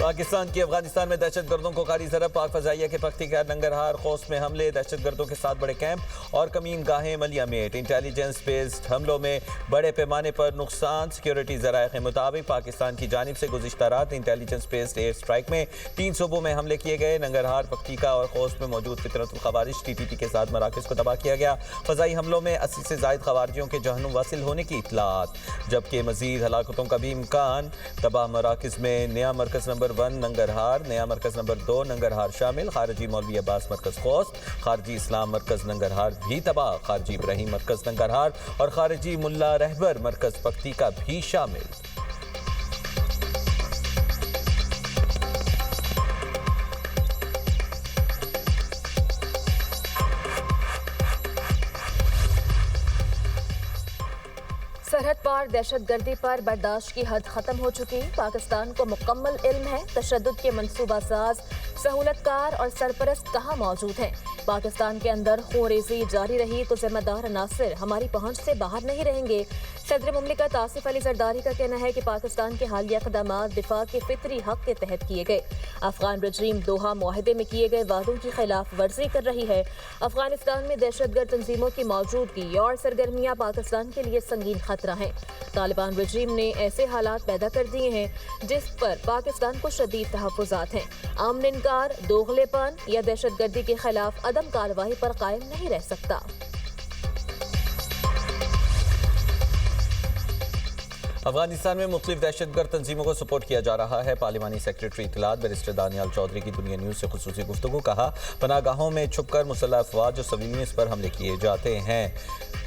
पाकिस्तान की अफगानिस्तान में दहशत गर्दों को कारी ज़रब। पाक फ़ज़ाइया के पख्तिका नंगरहार खोस में हमले, दहशत गर्दों के साथ बड़े कैंप और कमीन गाहें मलियामेट। इंटेलिजेंस बेस्ड हमलों में बड़े पैमाने पर नुकसान। सिक्योरिटी ज़राए के मुताबिक पाकिस्तान की जानिब से गुज़िश्ता रात इंटेलिजेंस बेस्ड एयर स्ट्राइक में 3 सूबों में हमले किए गए। नंगरहार, पख्तिका और खोस में मौजूद फितरतुल ख़वारिज TTP के साथ मराकज़ को तबाह किया गया। फ़ज़ाई हमलों में 80 से ज़ायद ख़वारिजियों के जहन्नुम वासिल होने की इत्तलात, जबकि मज़ीद हलाकतों का भी इम्कान। तबाह मराकज़ में नया मरकज़ नंबर 1 नंगरहार, नया मरकज़ नंबर 2 नंगरहार शामिल। खारजी मौलवी अब्बास मरकज़ खोस, खारजी इस्लाम मरकज़ नंगरहार भी तबाह। खारजी इब्राहिम मरकज़ नंगरहार और खारजी मुल्ला रहबर मरकज़ पख्तिका भी शामिल। सरहद पार दहशतगर्दी पर बर्दाश्त की हद खत्म हो चुकी। पाकिस्तान को मुकम्मल इल्म है तशद्दुद के मंसूबा साज, सहूलतकार और सरपरस्त कहाँ मौजूद हैं। पाकिस्तान के अंदर खूनरेज़ी जारी रही तो जिम्मेदार अनासिर हमारी पहुंच से बाहर नहीं रहेंगे। सदर मुमलिकत आसिफ अली जरदारी का कहना है कि पाकिस्तान के हालिया इक़दामात दिफा के फितरी हक के तहत किए गए। अफगान रजीम दोहा मुआहदे में किए गए वादों की खिलाफ वर्जी कर रही है। अफगानिस्तान में दहशतगर्द तंजीमों की मौजूदगी और सरगर्मियाँ पाकिस्तान के लिए संगीन खतरा है। तालिबान रजीम ने ऐसे हालात पैदा कर दिए हैं जिस पर पाकिस्तान को शदीद तहफ़्फ़ुज़ात हैं। अमन इनकार, दोगलेपन या दहशतगर्दी के खिलाफ अदम कार्रवाई पर कायम नहीं रह सकता। अफगानिस्तान में मुख्तलिफ दहशतगर्द तंजीमों को सपोर्ट किया जा रहा है। पार्लिमानी सेक्रेटरी इत्तलात बैरिस्टर दानियाल चौधरी की दुनिया न्यूज़ से खुसूसी गुफ्तगू। कहा, पनागाहों में छुपकर मुसल्लह अफवाज और सिविलियंस पर हमले किए जाते हैं।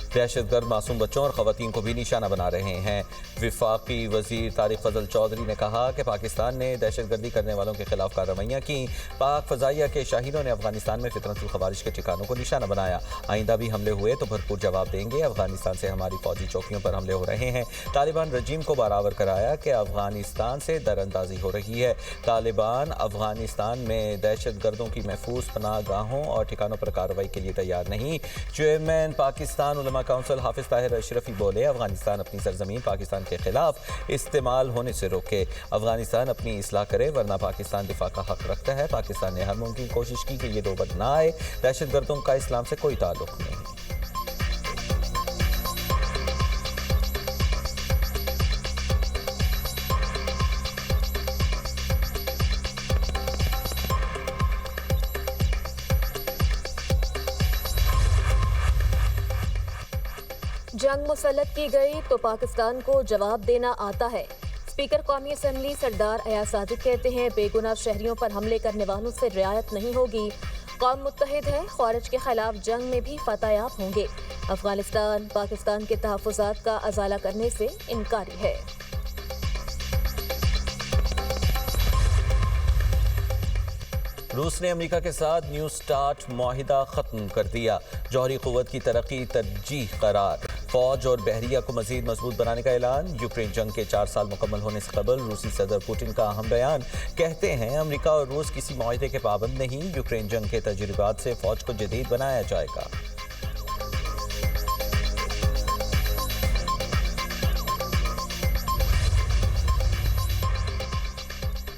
दहशतगर्द मासूम बच्चों और ख़वातीन को भी निशाना बना रहे हैं। विफाकी वज़ीर तारिक फजल चौधरी ने कहा कि पाकिस्तान ने दहशतगर्दी करने वालों के खिलाफ कार्रवाइयाँ की। पाक फ़ज़ाइया के शाहीनों ने अफगानिस्तान में फितरतुल ख़वारिज के ठिकानों को निशाना बनाया। आइंदा भी हमले हुए तो भरपूर जवाब देंगे। अफगानिस्तान से हमारी फौजी चौकियों पर हमले हो रहे हैं। तालिबान रजीम को बराबर कराया कि अफगानिस्तान से दरअंदाजी हो रही है। तालिबान अफगानिस्तान में दहशतगर्दों की महफूज पनाहगाहों और ठिकानों पर कार्रवाई के लिए तैयार नहीं। चेयरमैन पाकिस्तान उलमा काउंसिल हाफिज ताहिर अशरफी बोले, अफगानिस्तान अपनी सरजमीन पाकिस्तान के खिलाफ इस्तेमाल होने से रोके। अफगानिस्तान अपनी इस्लाह करे वरना पाकिस्तान दिफा का हक रखता है। पाकिस्तान ने हर मुमकिन कोशिश की कि ये नौबत ना आए। दहशतगर्दों का इस्लाम से कोई ताल्लुक नहीं। जंग मुसल्लत की गई तो पाकिस्तान को जवाब देना आता है। स्पीकर कौमी असम्बली सरदार अयाज साजिद कहते हैं, बेगुनाह शहरियों पर हमले करने वालों से रियायत नहीं होगी। कौम मुत्तहिद है, ख़वारिज के खिलाफ जंग में भी फतहयाब होंगे। अफगानिस्तान पाकिस्तान के तहफ़्फ़ुज़ात का अज़ाला करने से इनकारी है। रूस ने अमेरिका के साथ न्यू स्टार्ट मुआहिदा ख़त्म कर दिया। जौहरी क़ुव्वत की तरक्की तरजीह करार। फ़ौज और बहरिया को मज़ीद मजबूत बनाने का ऐलान। यूक्रेन जंग के 4 साल मुकम्मल होने से कबल रूसी सदर पुतिन का अहम बयान। कहते हैं, अमेरिका और रूस किसी मुआहिदे के पाबंद नहीं। यूक्रेन जंग के तजुर्बात से फ़ौज को जदीद बनाया जाएगा।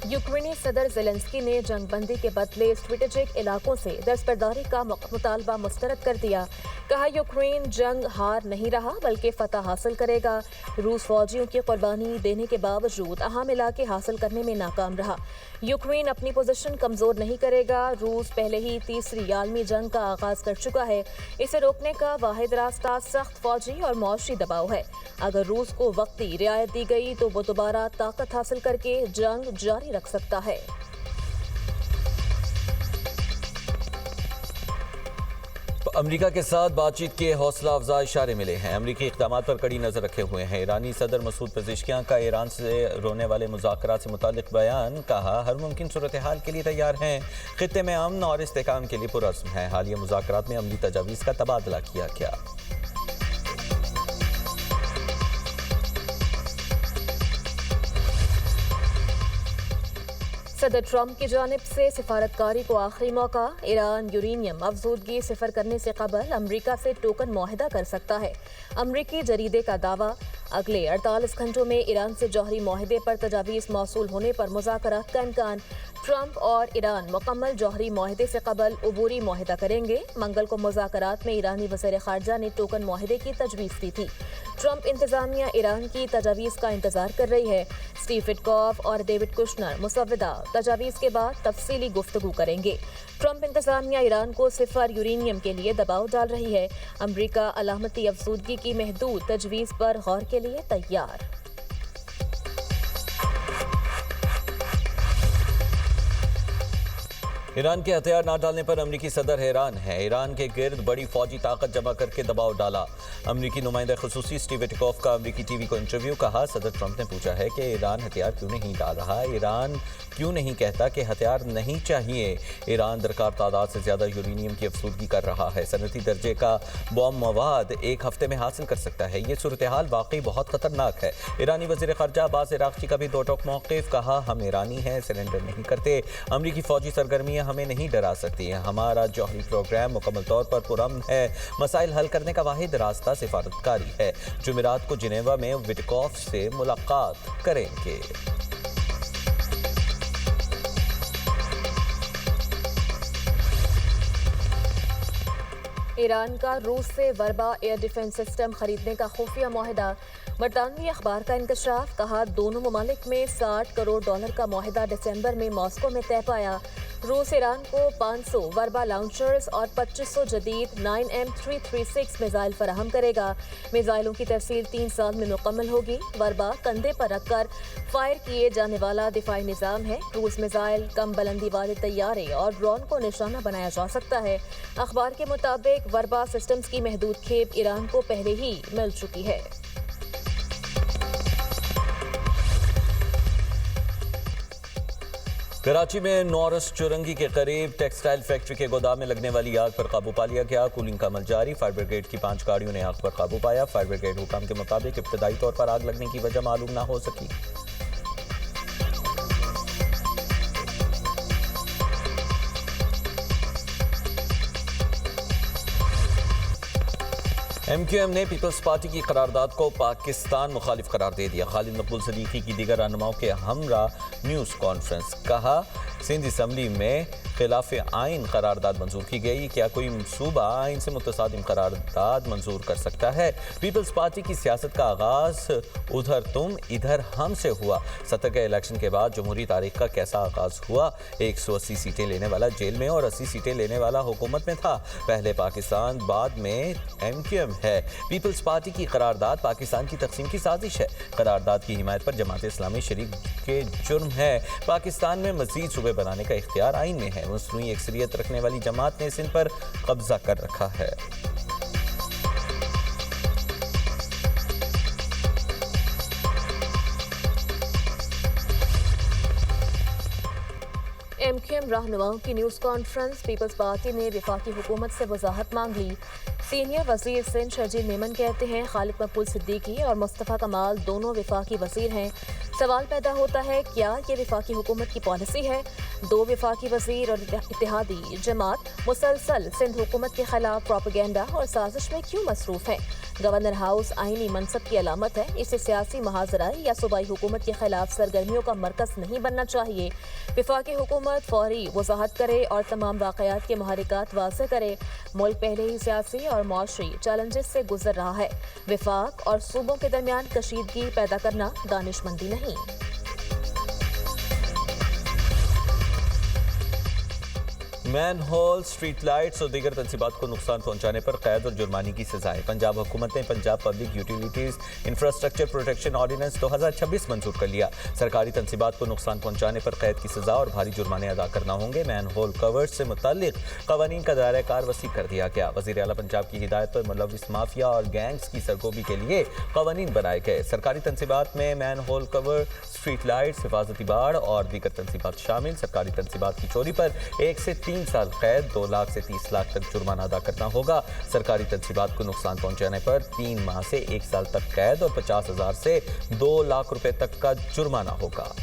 यूक्रेनी सदर ज़ेलेंस्की ने जंगबंदी के बदले स्ट्रेटेजिक इलाकों से दस्तबरदारी का मुतालबा मुस्तरद कर दिया। कहा, यूक्रेन जंग हार नहीं रहा बल्कि फतह हासिल करेगा। रूस फौजियों की कुर्बानी देने के बावजूद अहम इलाके हासिल करने में नाकाम रहा। यूक्रेन अपनी पोजीशन कमज़ोर नहीं करेगा। रूस पहले ही तीसरी आलमी जंग का आगाज़ कर चुका है। इसे रोकने का वाहिद रास्ता सख्त फौजी और मौशी दबाव है। अगर रूस को वक्ती रियायत दी गई तो वो दोबारा ताकत हासिल करके जंग जारी रख सकता है। अमेरिका के साथ बातचीत के हौसला अफजा इशारे मिले हैं। अमेरिकी इक़दामात पर कड़ी नज़र रखे हुए हैं। ईरानी सदर मसूद पेज़ेश्कियान का ईरान से रोने वाले मुज़ाकरात से मुताल्लिक़ बयान। कहा, हर मुमकिन सूरत हाल के लिए तैयार हैं। ख़ित्ते में अमन और इस्तेहकाम के लिए पुरअज़्म है। हालिया मुज़ाकरात में अमली तजावीज़ का तबादला किया गया। सदर ट्रंप की जानिब से सिफारतकारी को आखिरी मौका। ईरान यूरेनियम अफजूदगी सिफर करने से कबल अमरीका से टोकन मुआहिदा कर सकता है। अमरीकी जरीदे का दावा। अगले 48 घंटों में ईरान से जौहरी माहदे पर तजावीज़ मौसूल होने पर मुज़ाकरात का इम्कान। ट्रंप और ईरान मुकम्मल जौहरी माहदे से कबल अबूरी माहदा करेंगे। मंगल को मुज़ाकरात में ईरानी वज़ीर ख़ारजा ने टोकन माहदे की तजवीज़ दी थी। ट्रंप इंतज़ामिया ईरान की तजावीज़ का इंतज़ार कर रही है। स्टीव विटकॉफ और डेविड कुशनर मुसव्विदा तजावीज़ के बाद तफसीली गुफ्तगू करेंगे। ट्रंप इंतज़ामिया ईरान को सिफर यूरेनियम के लिए दबाव डाल रही है। अमरीका अलामती अफसूदगी की महदूद तजवीज़ पर गौर के लिए तैयार। ईरान के हथियार न डालने पर अमरीकी सदर हैरान है। ईरान के गिर्द बड़ी फौजी ताकत जमा करके दबाव डाला। अमरीकी नुमाइंदा खुसूसी स्टीव विटकॉफ का अमरीकी टीवी को इंटरव्यू। कहा, सदर ट्रंप ने पूछा है कि ईरान हथियार क्यों नहीं डाल रहा। ईरान क्यों नहीं कहता कि हथियार नहीं चाहिए। ईरान दरकार तादाद से ज्यादा यूरेनियम की अफसूदगी कर रहा है। सनती दर्जे का बॉम्ब मवाद एक हफ्ते में हासिल कर सकता है। ये सूरत हाल वाकई बहुत खतरनाक है। ईरानी वज़ीर ख़ारजा अब्बास इराक़ची का भी दो टोक मौक़िफ़। कहा, हम ईरानी हैं, सरेंडर नहीं करते। अमरीकी फौजी सरगर्मियाँ हमें नहीं डरा सकती हैं। हमारा जौहरी प्रोग्राम मुकम्मल तौर पर पुरअमन है। मसाइल हल करने का वाहिद रास्ता सिफारतकारी है। जुमेरात को जिनेवा में विटकॉफ से मुलाकात करेंगे। ईरान का रूस से वर्बा एयर डिफेंस सिस्टम खरीदने का खुफिया मुआहदा। बरतानवी अखबार का इंकशाफ। कहा, दोनों ममालिक में $60 करोड़ का मुआहदा दिसंबर में मॉस्को में तय पाया। रूस ईरान को 500 वर्बा लॉन्चर्स और 2500 जदीद 9M336 मिसाइल फराहम करेगा। मिसाइलों की तफसील 3 साल में मुकम्मल होगी। वर्बा कंधे पर रखकर फायर किए जाने वाला दिफाई निज़ाम है। क्रूज मिसाइल, कम बुलंदी वाले तैयारे और ड्रोन को निशाना बनाया जा सकता है। अखबार के मुताबिक वर्बा सिस्टम्स की महदूद खेप ईरान को पहले ही मिल चुकी है। कराची में नौरस चुरंगी के करीब टेक्सटाइल फैक्ट्री के गोदाम में लगने वाली आग पर काबू पा लिया गया। कूलिंग का अमल जारी। फायर ब्रिगेड की 5 गाड़ियों ने आग पर काबू पाया। फायर ब्रिगेड हुकाम के मुताबिक इब्तदाई तौर पर आग लगने की वजह मालूम ना हो सकी। MQM ने पीपल्स पार्टी की करारदाद को पाकिस्तान मुखालिफ करार दे दिया। खालिद मकबूल सदीकी की दीगर रहनुमाओं के हमरा न्यूज़ कॉन्फ्रेंस। कहा, सिंध असम्बली में खिलाफ आइन करारदाद मंजूर की गई। क्या कोई सूबा आइन से मुतसादिम करारदाद मंजूर कर सकता है? पीपल्स पार्टी की सियासत का आगाज उधर तुम इधर हम से हुआ। 70 के इलेक्शन के बाद जमहूरी तारीख का कैसा आगाज हुआ? 180 सीटें लेने वाला जेल में और 80 सीटें लेने वाला हुकूमत में था। पहले पाकिस्तान, बाद में MQM है। पीपल्स पार्टी की करारदाद पाकिस्तान की तकसीम की साजिश है। करारदाद की हिमायत पर जमात इस्लामी शरीक के जुर्म है। पाकिस्तान में मजीद सूबे बनाने का इख्तियार आइन में है। मुस्लिम अक्सरियत रखने वाली जमात ने सिंध पर कब्जा कर रखा है। MQM रहनुमाओं की न्यूज़ कॉन्फ्रेंस। पीपल्स पार्टी ने वफाकी हुकूमत से वजाहत मांग ली। सीनियर वजीर सिंध शर्जील मेमन कहते हैं, खालिद मकबूल सिद्दीकी और मुस्तफ़ा कमाल दोनों वफाकी वजीर हैं। सवाल पैदा होता है, क्या ये वफाकी हुकूमत की पॉलिसी है? 2 वफाकी वजीर और इत्तेहादी जमात मुसलसल सिंध हुकूमत के खिलाफ प्रोपेगेंडा और साजिश में क्यों मसरूफ है? गवर्नर हाउस आईनी मनसब की अलामत है। इसे सियासी महाजरा या सूबाई हुकूमत के खिलाफ सरगर्मियों का मरकज नहीं बनना चाहिए। वफाकी हुकूमत फौरी वजाहत करे और तमाम वाक़यात के महरिकात वाज़ेह करे। मुल्क पहले ही सियासी और माशरी चैलेंजेस से गुजर रहा है। वफाक और सूबों के दरमियान कशीदगी पैदा करना दानिशमंदी नहीं। मैन होल, स्ट्रीट लाइट्स और दीगर तंसीबात को नुकसान पहुंचाने पर कैद और जुर्माने की सजाएं। पंजाब हुकूमत ने Punjab public utilities infrastructure protection ordinance 2026 मंजूर कर लिया। सरकारी तंसीबात को नुकसान पहुंचाने पर कैद की सजा और भारी जुर्माने अदा करना होंगे। मैन होल कवर्स से मुताल्लिक कवानीन का दायरा कार वसी कर दिया गया। वज़ीर आला पंजाब की हिदायत पर मुलविस माफिया और गैंग्स की सरगोबी के लिए कवानीन बनाए गए। सरकारी तंसीबात में manhole cover, street lights, हिफाजती बाड़ और दीगर तंसीबात शामिल। सरकारी तंसीबात की चोरी पर 1 से 3 साल कैद, 2 लाख से 30 लाख तक जुर्माना अदा करना होगा। सरकारी तंसीबात को नुकसान पहुंचाने पर 3 माह से 1 साल तक कैद और 50,000 से 2 लाख रुपए तक का जुर्माना होगा।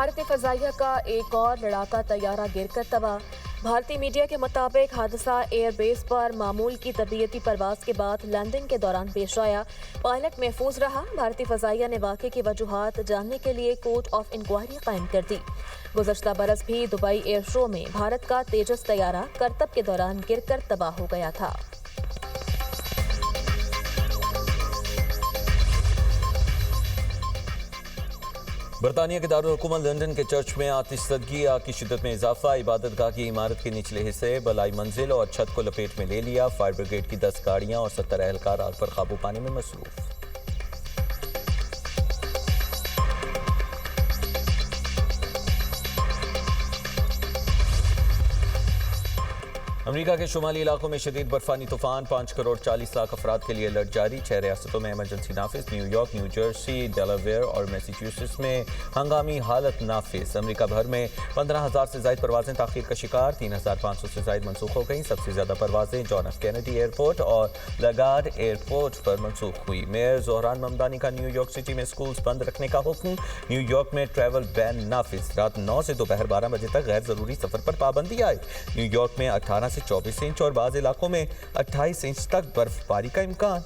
भारतीय फजाइया का एक और लड़ाका तैयारा गिरकर तबाह। भारतीय मीडिया के मुताबिक हादसा एयरबेस पर मामूल की तबीयती परवाज के बाद लैंडिंग के दौरान पेश आया। पायलट महफूज रहा। भारतीय फजाइया ने वाक़े की वजूहात जानने के लिए कोर्ट ऑफ इंक्वायरी कायम कर दी। गुज़श्ता बरस भी दुबई एयर शो में भारत का तेजस तैयारा करतब के दौरान गिरकर तबाह हो गया था। बरतानिया के दारुल हुकूमत लंदन के चर्च में आतिशज़दगी आग की शिद्दत में इजाफा। इबादतगाह की इमारत के निचले हिस्से बलाई मंजिल और छत को लपेट में ले लिया। फायर ब्रिगेड की 10 गाड़ियां और 70 एहलकार आग पर काबू पाने में मसरूफ। अमेरिका के शुमाली इलाकों में शदीद बर्फानी तूफान। 5 करोड़ 40 लाख अफराद के लिए अलर्ट जारी। 6 रियासतों में इमरजेंसी नाफिज। न्यूयॉर्क, न्यू जर्सी, डेलावेयर और मैसाचुसेट्स में हंगामी हालत नाफिज। अमेरिका भर में 15,000 से ज्यादा परवाजें ताखीर का शिकार। 3,500 से ज्यादा मनसूख हो गई। सबसे ज्यादा परवाजें जॉन एफ कैनेडी एयरपोर्ट और लगार्ड एयरपोर्ट पर मनसूख हुई। मेयर जोहरान ममदानी का न्यूयॉर्क सिटी में स्कूल्स बंद रखने का हुक्म। न्यूयॉर्क में ट्रैवल बैन नाफिज। रात 9 से दोपहर 12 बजे तक गैर जरूरी सफर पर पाबंदी आई। न्यूयॉर्क में 18 से 24 इंच और बाज़ इलाकों में 28 इंच तक बर्फबारी का इम्कान।